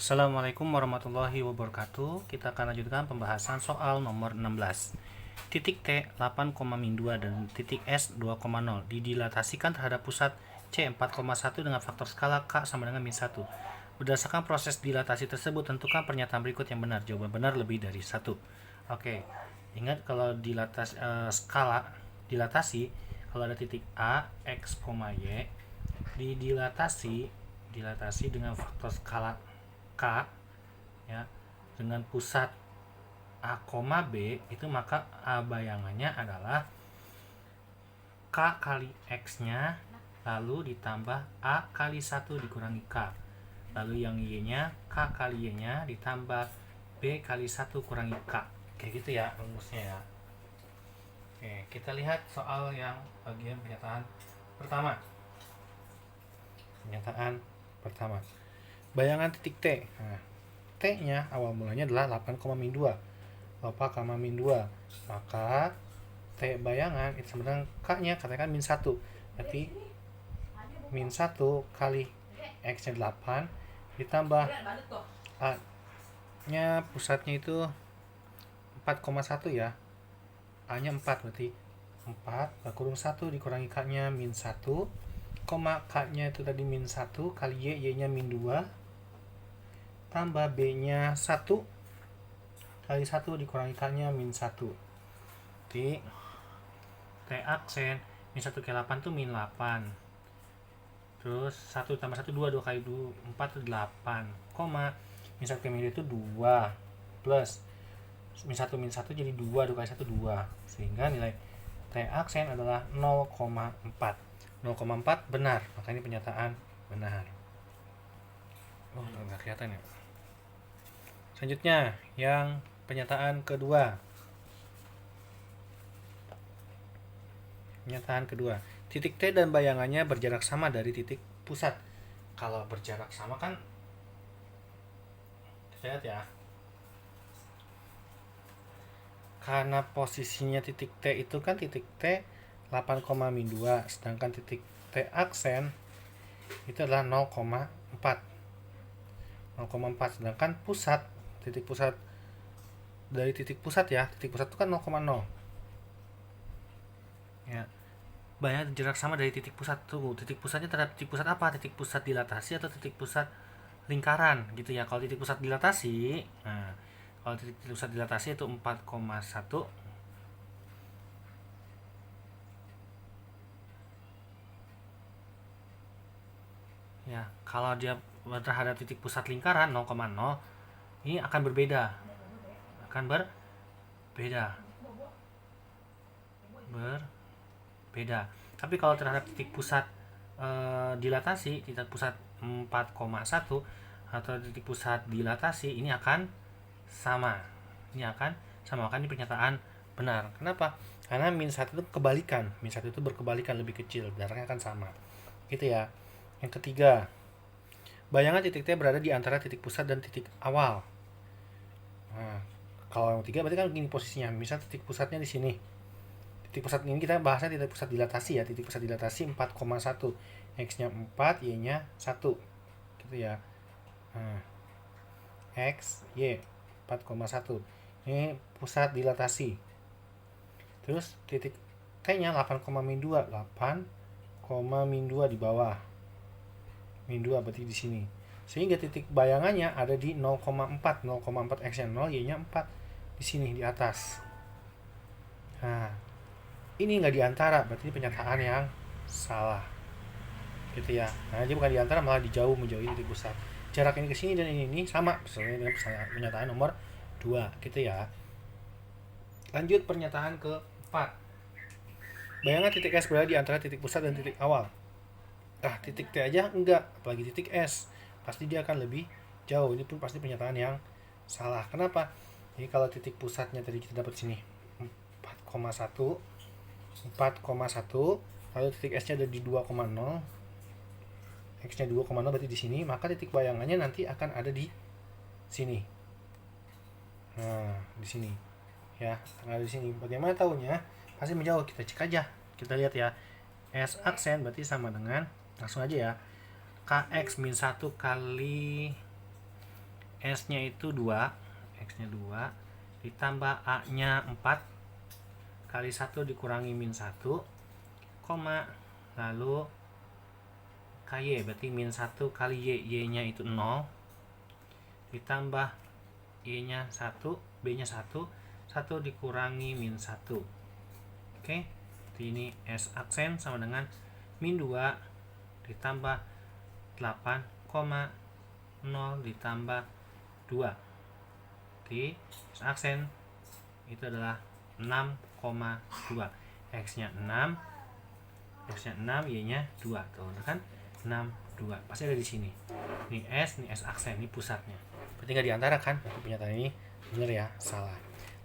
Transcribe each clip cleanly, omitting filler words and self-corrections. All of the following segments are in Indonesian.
Assalamualaikum warahmatullahi wabarakatuh. Kita akan lanjutkan pembahasan soal nomor 16. Titik T 8,2 dan titik S 2,0 didilatasikan terhadap pusat C 4,1 dengan faktor skala K sama dengan min 1. Berdasarkan proses dilatasi tersebut, tentukan pernyataan berikut yang benar. Jawaban benar lebih dari 1. Oke, ingat kalau skala dilatasi, kalau ada titik A, X, Y, dilatasi dengan faktor skala K ya, dengan pusat A, B, itu maka A bayangannya adalah K kali X nya lalu ditambah A kali 1 dikurangi K, lalu yang Y nya K kali Y nya ditambah B kali 1 kurangi K, kayak gitu ya rumusnya ya. Oke, kita lihat soal yang bagian pernyataan pertama. Bayangan titik T. Nah, T-nya awal mulanya adalah 8,2. Min 2. Maka T bayangan itu sama dengan K-nya, katakan min 1. Berarti min 1 kali X-nya 8 ditambah A-nya pusatnya itu 4,1 ya. A-nya 4, berarti 4 kurung 1 dikurangi K-nya min 1, K-nya itu tadi min 1 kali Y-nya min 2 tambah B-nya 1 kali 1 dikurangi K-nya min 1. Jadi T aksen min 1 kali 8 itu min 8. Terus 1 tambah 1 2 kali 2 4 itu 8, min 1 kali min 2 itu 2 plus min 1 jadi 2 kali 1 2, sehingga nilai T aksen adalah 0,4. 0,4 benar, maka ini pernyataan benar. Oh, nggak kelihatan ya. Selanjutnya, yang pernyataan kedua. Titik T dan bayangannya berjarak sama dari titik pusat. Kalau berjarak sama kan, kita lihat ya. Karena posisinya titik T itu kan titik T 8,2, sedangkan titik T aksen itu adalah 0,4. Sedangkan titik pusat dari titik pusat itu kan 0,0 ya. Banyak jarak sama dari titik pusat tuh. Titik pusatnya terhadap titik pusat apa? Titik pusat dilatasi atau titik pusat lingkaran gitu ya. Kalau titik pusat dilatasi, nah, kalau titik pusat dilatasi itu 4,1 ya. Kalau dia terhadap titik pusat lingkaran 0,0, ini akan berbeda. Tapi kalau terhadap titik pusat dilatasi, titik pusat 4,1 atau titik pusat dilatasi, ini akan sama. Akan ini pernyataan benar. Kenapa? Karena min 1 itu kebalikan. Min 1 itu berkebalikan, lebih kecil. Jaraknya akan sama. Gitu ya. Yang ketiga, bayangan titik T berada di antara titik pusat dan titik awal. Nah, kalau yang ketiga berarti kan gini posisinya. Misal titik pusatnya di sini. Titik pusat ini kita bahasnya titik pusat dilatasi ya. Titik pusat dilatasi 4,1. X-nya 4, Y-nya 1. Gitu ya. Nah, X, Y 4,1. Ini pusat dilatasi. Terus titik T-nya 8,2. 8,2 di bawah. Min 2 berarti di sini. Sehingga titik bayangannya ada di 0,4. 0,4 X-nya 0, Y-nya 4. Di sini di atas. Nah, ini nggak diantara, berarti pernyataan yang salah. Gitu ya. Nah, dia bukan diantara, malah menjauhi titik pusat. Jarak ini ke sini dan ini sama sesuai dengan pernyataan nomor 2, gitu ya. Lanjut pernyataan ke-4. Bayangan titik S berada di antara titik pusat dan titik awal. Titik T aja enggak, apalagi titik S. Pasti dia akan lebih jauh. Ini pun pasti pernyataan yang salah. Kenapa? Jadi kalau titik pusatnya tadi kita dapat sini 4,1, lalu titik S-nya ada di 2,0, X-nya 2,0 berarti di sini, maka titik bayangannya nanti akan ada di sini. Nah, di sini. Ya, akan ada di sini. Bagaimana tahunya? Pasti menjauh, kita cek aja. Kita lihat ya. S aksen berarti sama dengan, langsung aja ya, KX min 1 kali S-nya itu 2, X-nya 2, ditambah A-nya 4, kali 1 dikurangi min 1, koma, lalu KY, berarti min 1 kali Y, Y-nya itu 0, ditambah Y-nya 1, B-nya 1, 1 dikurangi min 1. Oke, ini S aksen sama dengan min 2 ditambah 8,0 ditambah 2. Oke, S aksen itu adalah 6,2. X-nya 6, X-nya 6, Y-nya 2. Tuh, kan? 6, 2. Pasti ada di sini. Ini S aksen, ini pusatnya. Berarti nggak diantara kan? Pernyataan ini benar ya, salah.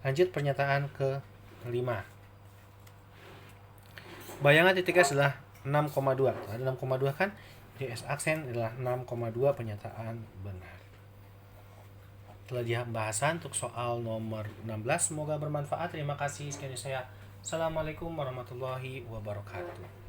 Lanjut pernyataan ke-5. Bayangan titik S adalah 6,2. Ada 6,2 kan? Jadi S aksen adalah 6,2, pernyataan benar. Telah pembahasan untuk soal nomor 16. Semoga bermanfaat. Terima kasih. Sekian dari saya. Assalamualaikum warahmatullahi wabarakatuh.